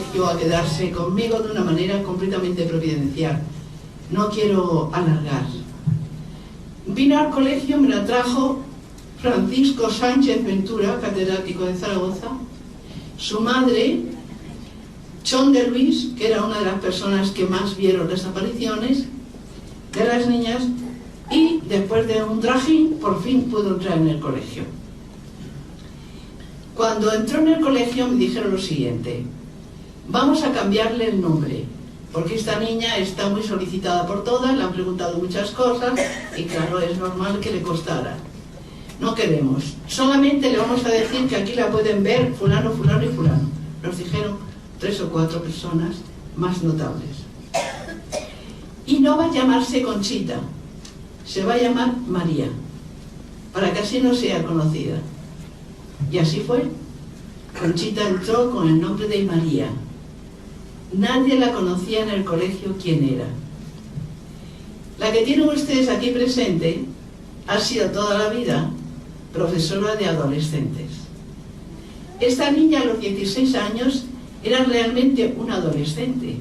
colegio a quedarse conmigo de una manera completamente providencial. No quiero alargar. Vino al colegio, me la trajo Francisco Sánchez Ventura, catedrático de Zaragoza, su madre, Chon de Luis, que era una de las personas que más vieron las apariciones de las niñas, y después de un trajín, por fin pudo entrar en el colegio. Cuando entró en el colegio me dijeron lo siguiente: vamos a cambiarle el nombre, porque esta niña está muy solicitada por todas, le han preguntado muchas cosas, y claro, es normal que le costara. No queremos, solamente le vamos a decir que aquí la pueden ver fulano, fulano y fulano. Nos dijeron 3 o 4 personas más notables. Y no va a llamarse Conchita, se va a llamar María, para que así no sea conocida. Y así fue. Conchita entró con el nombre de María. Nadie la conocía en el colegio quién era. La que tienen ustedes aquí presente ha sido toda la vida profesora de adolescentes. Esta niña a los 16 años era realmente una adolescente.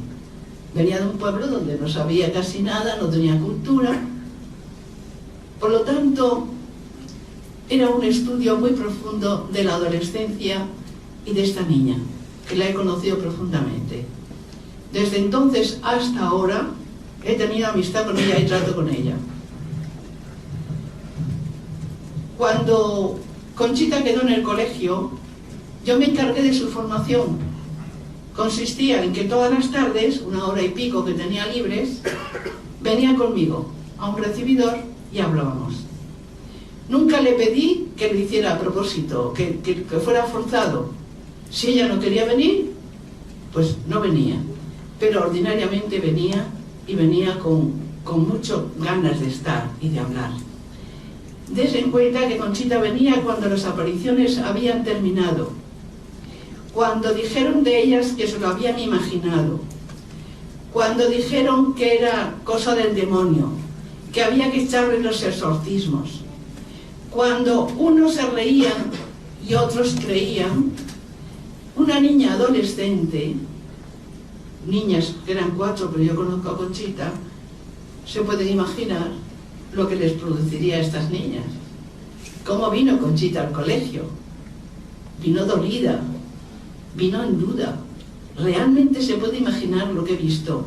Venía de un pueblo donde no sabía casi nada, no tenía cultura. Por lo tanto, era un estudio muy profundo de la adolescencia y de esta niña, que la he conocido profundamente. Desde entonces hasta ahora he tenido amistad con ella y trato con ella. Cuando Conchita quedó en el colegio, yo me encargué de su formación. Consistía en que todas las tardes, 1 hora y pico que tenía libres, venía conmigo a un recibidor y hablábamos. Nunca le pedí que lo hiciera a propósito, que fuera forzado. Si ella no quería venir, pues no venía. Pero ordinariamente venía, y venía con muchas ganas de estar y de hablar. Des en cuenta que Conchita venía cuando las apariciones habían terminado, cuando dijeron de ellas que se lo habían imaginado, cuando dijeron que era cosa del demonio, que había que echarle los exorcismos, cuando unos se reían y otros creían. Una niña adolescente, niñas que eran 4, pero yo conozco a Conchita, se pueden imaginar lo que les produciría a estas niñas. ¿Cómo vino Conchita al colegio? Vino dolida, vino en duda. ¿Realmente se puede imaginar lo que he visto?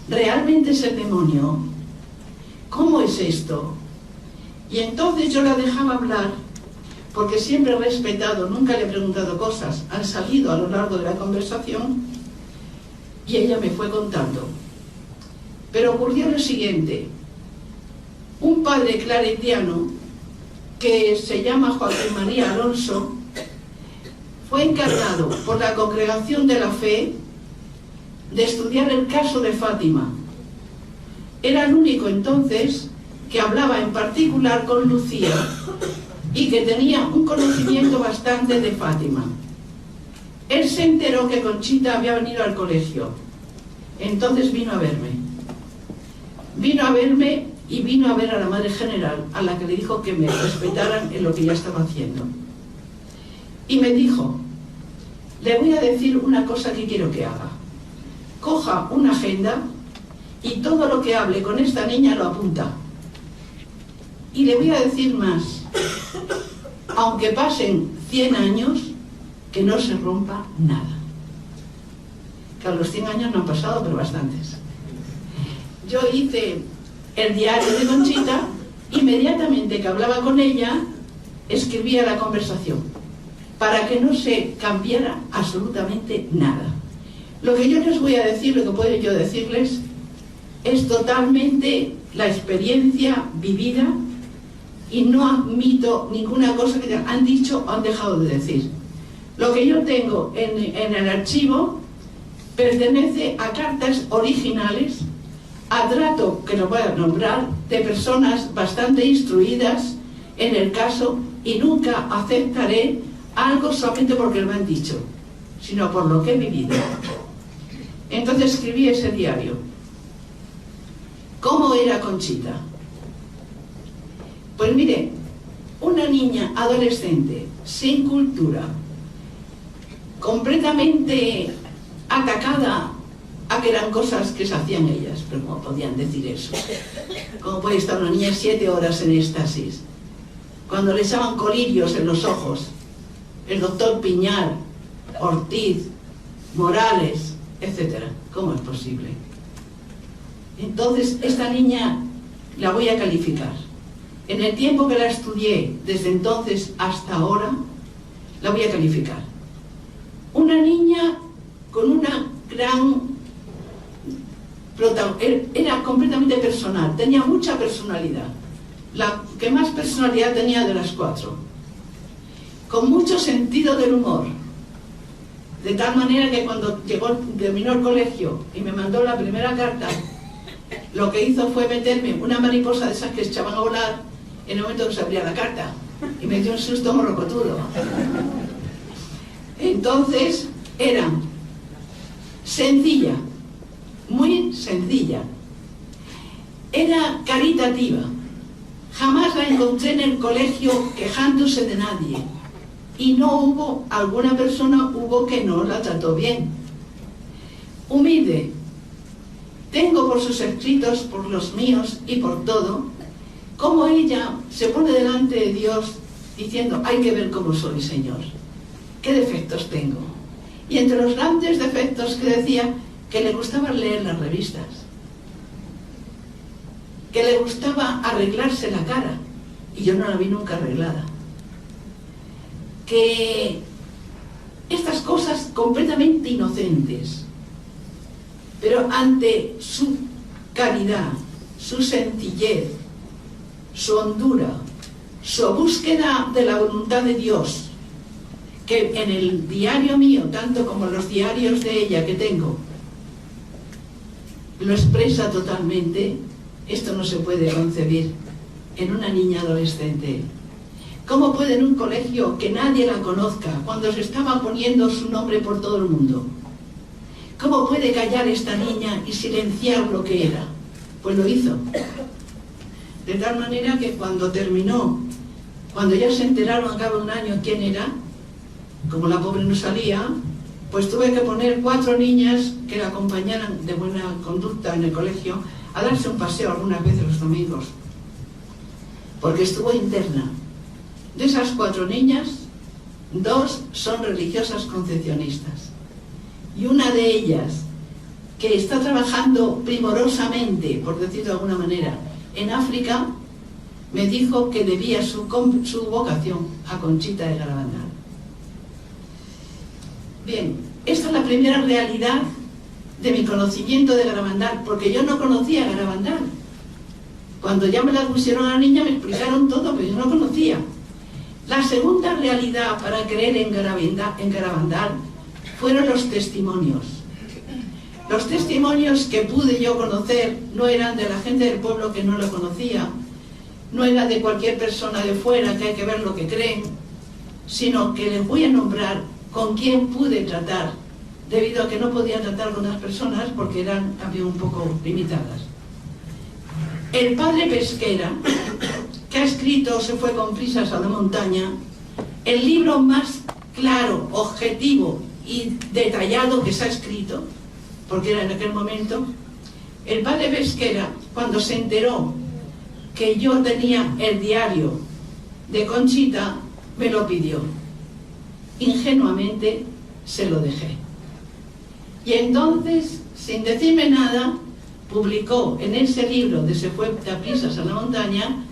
¿Realmente es el demonio? ¿Cómo es esto? Y entonces yo la dejaba hablar, porque siempre he respetado, nunca le he preguntado cosas, han salido a lo largo de la conversación, y ella me fue contando. Pero ocurrió lo siguiente: un padre claretiano, que se llama Joaquín María Alonso, fue encargado por la Congregación de la Fe de estudiar el caso de Fátima. Era el único entonces que hablaba en particular con Lucía y que tenía un conocimiento bastante de Fátima. Él se enteró que Conchita había venido al colegio. Entonces vino a verme. Vino a verme y vino a ver a la Madre General, a la que le dijo que me respetaran en lo que ya estaba haciendo. Y me dijo: le voy a decir una cosa que quiero que haga. Coja una agenda y todo lo que hable con esta niña lo apunta. Y le voy a decir más: aunque pasen 100 años, que no se rompa nada. Que a los 100 años no han pasado, pero bastantes. Yo hice el diario de Conchita. Inmediatamente que hablaba con ella, escribía la conversación, para que no se cambiara absolutamente nada. Lo que yo les voy a decir, lo que puedo yo decirles, es totalmente la experiencia vivida, y no admito ninguna cosa que han dicho o han dejado de decir. Lo que yo tengo en el archivo pertenece a cartas originales, a trato, que lo voy a nombrar, de personas bastante instruidas en el caso, y nunca aceptaré algo solamente porque me han dicho, sino por lo que he vivido. Entonces escribí ese diario. ¿Cómo era Conchita? Pues mire, una niña adolescente, sin cultura, completamente atacada a que eran cosas que se hacían ellas. Pero ¿cómo podían decir eso? ¿Cómo puede estar una niña 7 horas en éxtasis? Cuando le echaban colirios en los ojos, el doctor Piñar, Ortiz, Morales, etc. ¿Cómo es posible? Entonces, esta niña la voy a calificar. En el tiempo que la estudié, desde entonces hasta ahora, la voy a calificar. Una niña con una gran... Era completamente personal, tenía mucha personalidad. La que más personalidad tenía de las 4. Con mucho sentido del humor. De tal manera que cuando terminó el colegio y me mandó la primera carta, lo que hizo fue meterme una mariposa de esas que se echaban a volar en el momento que se abría la carta. Y me dio un susto morrocotudo. Entonces, era sencilla, muy sencilla. Era caritativa. Jamás la encontré en el colegio quejándose de nadie. Y no hubo, alguna persona hubo que no la trató bien. Humilde. Tengo por sus escritos, por los míos y por todo, cómo ella se pone delante de Dios diciendo, hay que ver cómo soy, Señor. ¿Qué defectos tengo? Y entre los grandes defectos que decía, que le gustaba leer las revistas, que le gustaba arreglarse la cara, y yo no la vi nunca arreglada, que estas cosas completamente inocentes, pero ante su caridad, su sencillez, su hondura, su búsqueda de la voluntad de Dios, que en el diario mío, tanto como en los diarios de ella que tengo, lo expresa totalmente. Esto no se puede concebir en una niña adolescente. ¿Cómo puede en un colegio que nadie la conozca, cuando se estaba poniendo su nombre por todo el mundo? ¿Cómo puede callar esta niña y silenciar lo que era? Pues lo hizo. De tal manera que cuando terminó, cuando ya se enteraron a cabo de un año quién era, como la pobre no salía, pues tuve que poner 4 niñas que la acompañaran de buena conducta en el colegio a darse un paseo algunas veces los domingos, porque estuvo interna. De esas 4 niñas, 2 son religiosas concepcionistas, y una de ellas, que está trabajando primorosamente, por decirlo de alguna manera, en África, me dijo que debía su vocación a Conchita de Garabandal. Bien, esta es la primera realidad de mi conocimiento de Garabandal, porque yo no conocía Garabandal. Cuando ya me la pusieron a la niña me explicaron todo, pero yo no conocía. La segunda realidad para creer en Garabandal fueron los testimonios. Los testimonios que pude yo conocer no eran de la gente del pueblo que no lo conocía, no era de cualquier persona de fuera que hay que ver lo que creen, sino que les voy a nombrar con quién pude tratar, debido a que no podía tratar con las personas porque eran también un poco limitadas. El padre Pesquera, que ha escrito Se fue con prisas a la montaña, el libro más claro, objetivo y detallado que se ha escrito, porque era en aquel momento. El padre Pesquera, cuando se enteró que yo tenía el diario de Conchita, me lo pidió. Ingenuamente se lo dejé. Y entonces, sin decirme nada, publicó en ese libro de Se fue a prisas a la montaña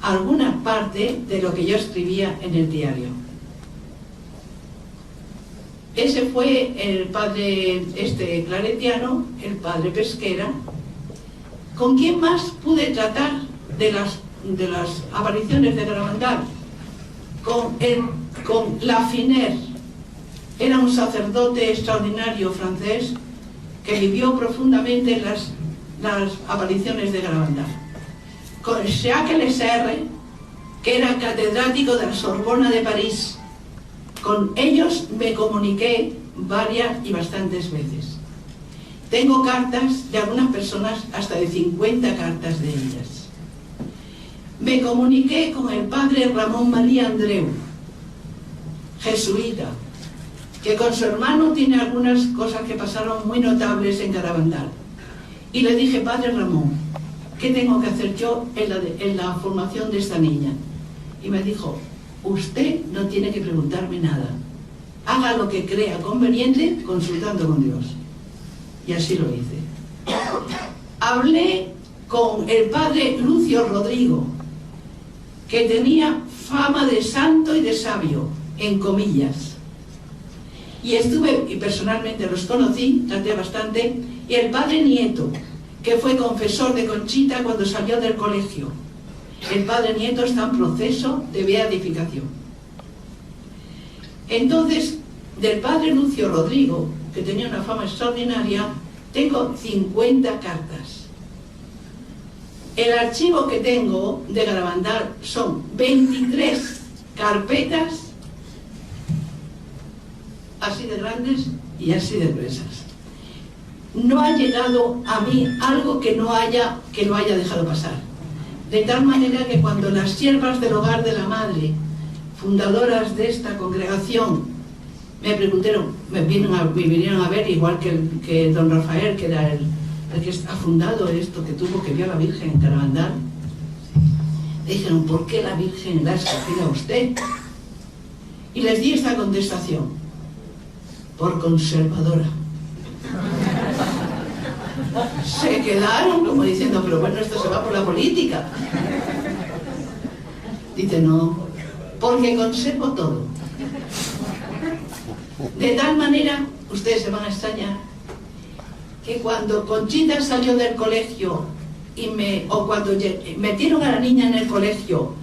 alguna parte de lo que yo escribía en el diario. Ese fue el padre claretiano, el padre Pesquera. ¿Con quién más pude tratar de las apariciones de Garabandal? Con Lafiner. Era un sacerdote extraordinario francés que vivió profundamente las apariciones de Garabandal. Con Jacques Lesserre, que era catedrático de la Sorbona de París. Con ellos me comuniqué varias y bastantes veces. Tengo cartas de algunas personas, hasta de 50 cartas de ellas. Me comuniqué con el padre Ramón María Andreu, jesuita, que con su hermano tiene algunas cosas que pasaron muy notables en Garabandal. Y le dije, padre Ramón, ¿qué tengo que hacer yo en la formación de esta niña? Y me dijo, usted no tiene que preguntarme nada. Haga lo que crea conveniente consultando con Dios. Y así lo hice. Hablé con el padre Lucio Rodrigo, que tenía fama de santo y de sabio, en comillas. Y personalmente los conocí, traté bastante, y el padre Nieto, que fue confesor de Conchita cuando salió del colegio. El padre Nieto está en proceso de beatificación. Entonces, del padre Lucio Rodrigo, que tenía una fama extraordinaria, tengo 50 cartas. El archivo que tengo de Garabandal son 23 carpetas, así de grandes y así de gruesas. No ha llegado a mí algo que lo haya dejado pasar. De tal manera que cuando las siervas del hogar de la madre, fundadoras de esta congregación, me preguntaron, me vinieron a ver, igual que don Rafael, que era el que ha fundado esto, que vio a la Virgen en Garabandal, me dijeron, ¿por qué la Virgen la ha escogido a usted? Y les di esta contestación, por conservadora. Se quedaron como diciendo, pero bueno, esto se va por la política. Dice, no, porque conservo todo. De tal manera, ustedes se van a extrañar, que cuando Conchita salió del colegio o cuando metieron a la niña en el colegio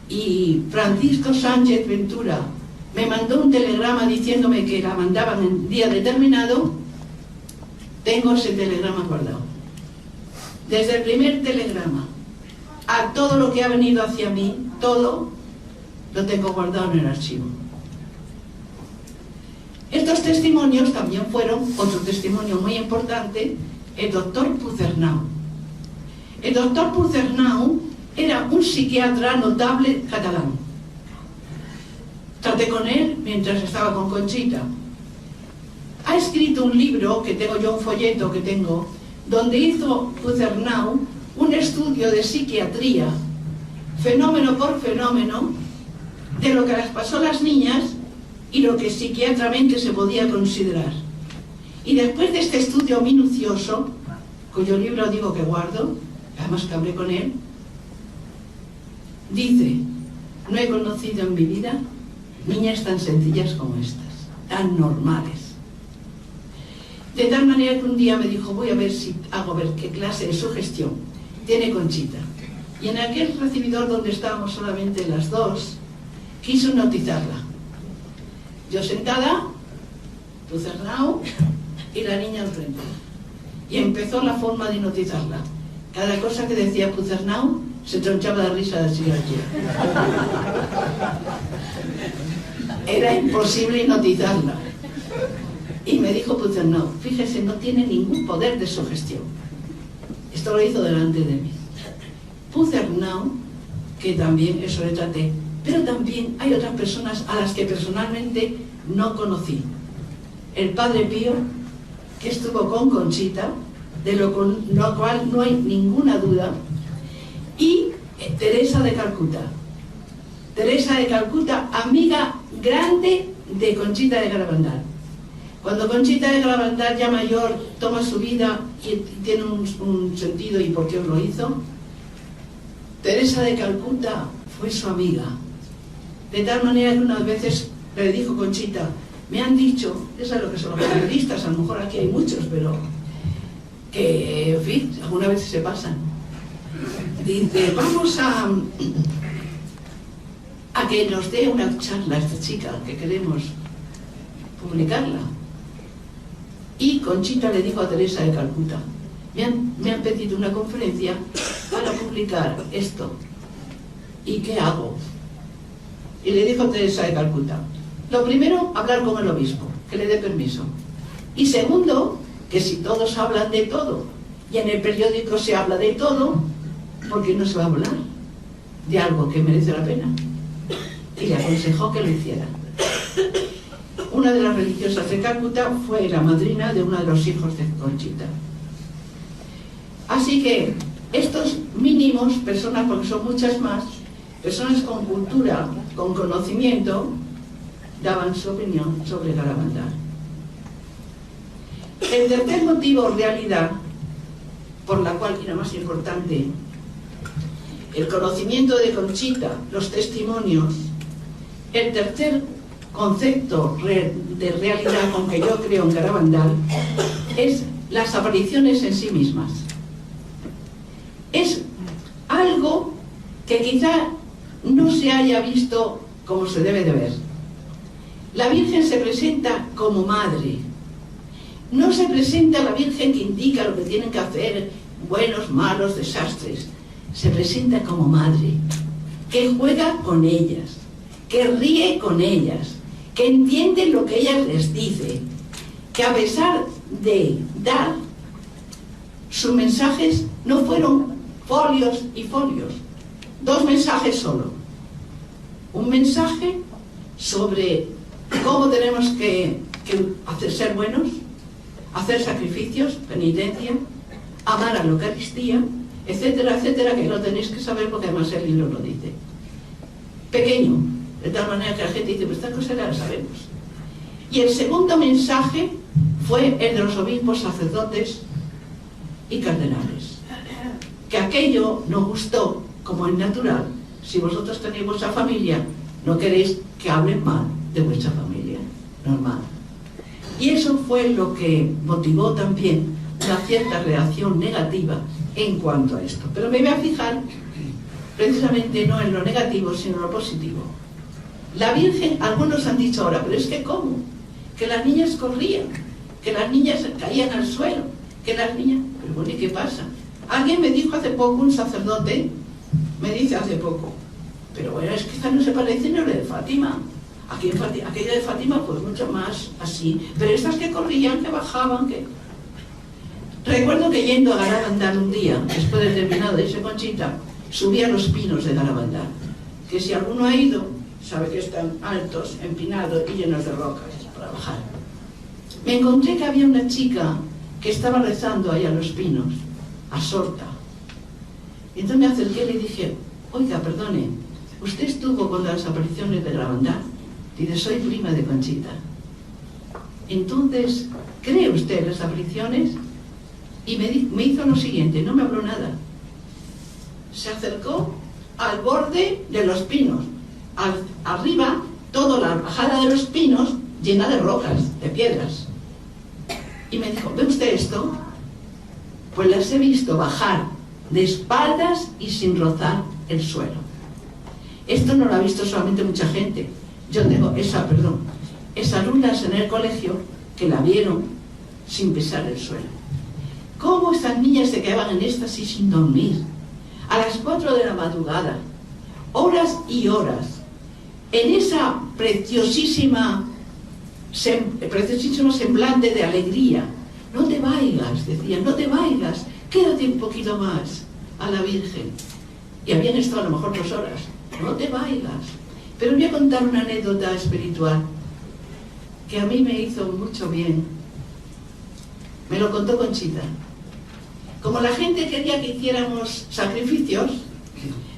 y Francisco Sánchez Ventura me mandó un telegrama diciéndome que la mandaban en día determinado, tengo ese telegrama guardado. Desde el primer telegrama a todo lo que ha venido hacia mí, todo lo tengo guardado en el archivo. Estos testimonios también fueron, otro testimonio muy importante, el doctor Puzernau. El doctor Puzernau era un psiquiatra notable catalán. Traté con él mientras estaba con Conchita. Ha escrito un libro, que tengo yo, un folleto que tengo, donde hizo Puzernau un estudio de psiquiatría, fenómeno por fenómeno, de lo que les pasó a las niñas y lo que psiquiatramente se podía considerar. Y después de este estudio minucioso, cuyo libro digo que guardo, además que hablé con él, dice, no he conocido en mi vida niñas tan sencillas como estas, tan normales. De tal manera que un día me dijo, voy a ver si hago ver qué clase de sugestión tiene Conchita. Y en aquel recibidor donde estábamos solamente las dos, quiso hipnotizarla. Yo sentada, Puzernau y la niña al frente. Y empezó la forma de hipnotizarla. Cada cosa que decía Puzernau se tronchaba de risa de chica. Era imposible hipnotizarla. Y me dijo Puzernau, fíjese, no tiene ningún poder de sugestión. Esto lo hizo delante de mí. Puzernau, que también eso le traté, pero también hay otras personas a las que personalmente no conocí. El padre Pío, que estuvo con Conchita, de lo cual no hay ninguna duda, y Teresa de Calcuta. Teresa de Calcuta, amiga grande de Conchita de Garabandal. Cuando Conchita de Garabandal, ya mayor, toma su vida y tiene un sentido y por qué lo hizo, Teresa de Calcuta fue su amiga. De tal manera que unas veces le dijo Conchita, me han dicho, eso es lo que son los periodistas, a lo mejor aquí hay muchos, pero que, en fin, algunas veces se pasan. Dice, vamos a que nos dé una charla esta chica, que queremos publicarla. Y Conchita le dijo a Teresa de Calcuta, me han pedido una conferencia para publicar esto. ¿Y qué hago? Y le dijo Teresa de Calcuta, lo primero, hablar con el obispo, que le dé permiso. Y segundo, que si todos hablan de todo, y en el periódico se habla de todo, ¿por qué no se va a hablar de algo que merece la pena? Y le aconsejó que lo hiciera. una de las religiosas de Calcuta fue la madrina de uno de los hijos de Conchita. Así que estos mínimos personas, porque son muchas más, personas con cultura, con conocimiento, daban su opinión sobre Garabandal. El tercer motivo, realidad, por la cual, y la más importante, el conocimiento de Conchita, los testimonios, el tercer concepto de realidad con que yo creo en Garabandal es las apariciones en sí mismas. Es algo que quizá no se haya visto como se debe de ver. La Virgen se presenta como madre. No se presenta la Virgen que indica lo que tienen que hacer, buenos, malos, desastres. Se presenta como madre, que juega con ellas, que ríe con ellas, que entiende lo que ellas les dice, que a pesar de dar sus mensajes no fueron folios y folios, 2 mensajes solo. Un mensaje sobre cómo tenemos que hacer ser buenos, hacer sacrificios, penitencia, amar a la Eucaristía, etcétera, etcétera, que lo tenéis que saber porque además el libro lo dice. Pequeño, de tal manera que la gente dice, pues esta cosa ya la sabemos. Y el segundo mensaje fue el de los obispos, sacerdotes y cardenales. Que aquello no gustó, como es natural. Si vosotros tenéis vuestra familia, no queréis que hablen mal de vuestra familia, normal. Y eso fue lo que motivó también una cierta reacción negativa en cuanto a esto. Pero me voy a fijar precisamente no en lo negativo, sino en lo positivo. La Virgen, algunos han dicho ahora, pero es que ¿cómo? Que las niñas corrían, que las niñas caían al suelo, que las niñas... Pero bueno, ¿y qué pasa? Alguien me dijo hace poco, un sacerdote, me dice hace poco, pero bueno, es que esta no se parece ni a lo de Fátima. Aquella de Fátima fue mucho más así, pero estas que corrían, que bajaban, que... Recuerdo que yendo a Garabandal un día, después de terminado de irse Conchita, subí a los pinos de Garabandal, que si alguno ha ido, sabe que están altos, empinados y llenos de rocas para bajar. Me encontré que había una chica que estaba rezando ahí a los pinos, absorta. Y entonces me acerqué y le dije, oiga, perdone, ¿usted estuvo con las apariciones de Garabandal? Dice, soy prima de Conchita. Entonces, ¿cree usted en las apariciones? Y me hizo lo siguiente, no me habló nada. Se acercó al borde de los pinos. Arriba, toda la bajada de los pinos llena de rocas, de piedras. Y me dijo, ¿ve usted esto? Pues las he visto bajar de espaldas y sin rozar el suelo. Esto no lo ha visto solamente mucha gente. Yo tengo esas alumnas en el colegio que la vieron sin pisar el suelo. ¿Cómo estas niñas se quedaban en éxtasis sin dormir? A las 4 de la madrugada, horas y horas, en esa preciosísimo semblante de alegría. No te vayas, decía, no te vayas, quédate un poquito más a la Virgen. Y habían estado a lo mejor 2 horas. No te vayas. Pero voy a contar una anécdota espiritual que a mí me hizo mucho bien. Me lo contó Conchita. Como la gente quería que hiciéramos sacrificios,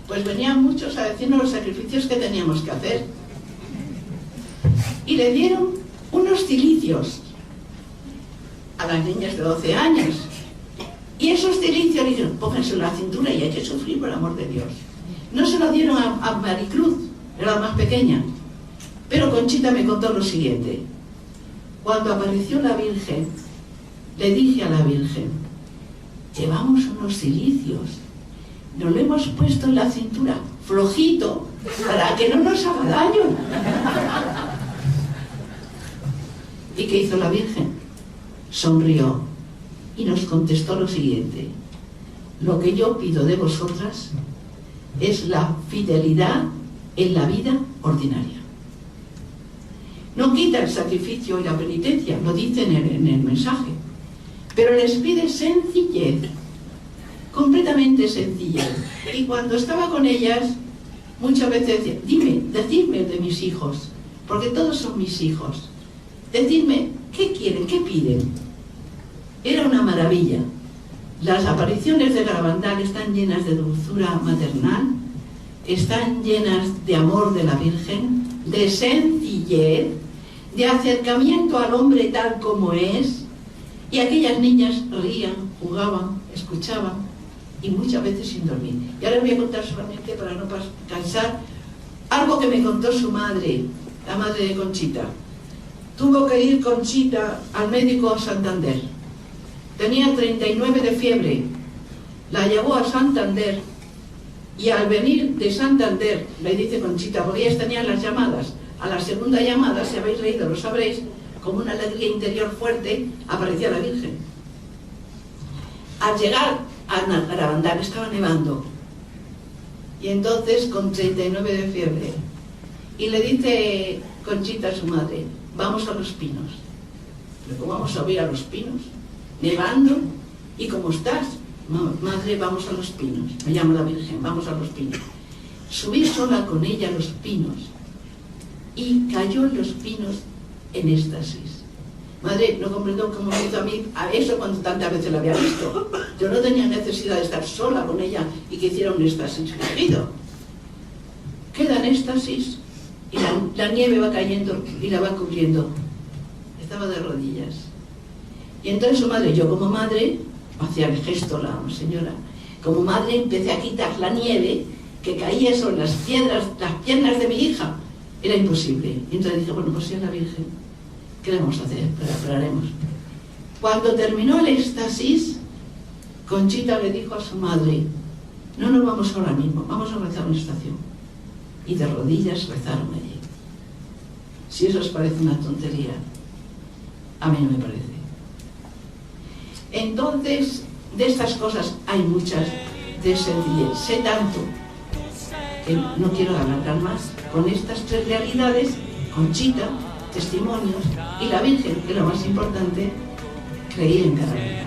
pues venían muchos a decirnos los sacrificios que teníamos que hacer. Y le dieron unos cilicios a las niñas de 12 años. Y esos cilicios le dijeron, pónganse en la cintura y hay que sufrir por el amor de Dios. No se lo dieron a Maricruz, era la más pequeña. Pero Conchita me contó lo siguiente. Cuando apareció la Virgen, le dije a la Virgen, llevamos unos cilicios, nos lo hemos puesto en la cintura, flojito, para que no nos haga daño. ¿Y qué hizo la Virgen? Sonrió y nos contestó lo siguiente, lo que yo pido de vosotras es la fidelidad en la vida ordinaria. No quita el sacrificio y la penitencia, lo dice en el mensaje, pero les pide sencillez, completamente sencillez. Y cuando estaba con ellas, muchas veces decía, decidme de mis hijos, porque todos son mis hijos. Decidme, ¿qué quieren? ¿Qué piden? Era una maravilla. Las apariciones de Garabandal están llenas de dulzura maternal, están llenas de amor de la Virgen, de sencillez, de acercamiento al hombre tal como es, y aquellas niñas rían, jugaban, escuchaban, y muchas veces sin dormir. Y ahora voy a contar solamente, para no cansar, algo que me contó su madre, la madre de Conchita. Tuvo que ir Conchita al médico a Santander. Tenía 39 de fiebre. La llevó a Santander y al venir de Santander, le dice Conchita, porque ellas tenían las llamadas. A la segunda llamada, si habéis leído lo sabréis, como una alegría interior fuerte, aparecía la Virgen. Al llegar a Garabandal estaba nevando. Y entonces, con 39 de fiebre, y le dice Conchita a su madre, vamos a los pinos. ¿Pero cómo vamos a ir a los pinos? Nevando. ¿Y cómo estás? Madre, vamos a los pinos. Me llama la Virgen, vamos a los pinos. Subí sola con ella a los pinos y cayó en los pinos en éxtasis. Madre, no comprendo cómo me hizo a mí a eso cuando tantas veces la había visto. Yo no tenía necesidad de estar sola con ella y que hiciera un éxtasis fingido. Queda en éxtasis y la nieve va cayendo y la va cubriendo. Estaba de rodillas. Y entonces su madre, yo como madre, hacía el gesto la señora, como madre empecé a quitar la nieve que caía sobre las piedras, las piernas de mi hija. Era imposible. Y entonces dije, bueno, pues si es la Virgen, ¿qué le vamos a hacer? Pero esperaremos. Cuando terminó el éxtasis, Conchita le dijo a su madre, no nos vamos ahora mismo, vamos a rezar una estación. Y de rodillas rezaron allí. Si eso os parece una tontería, a mí no me parece. Entonces, de estas cosas hay muchas de sencillez. Sé tanto que no quiero alargar más. Con estas tres realidades, Conchita, testimonios y la Virgen, que es lo más importante, creí en Garabandal.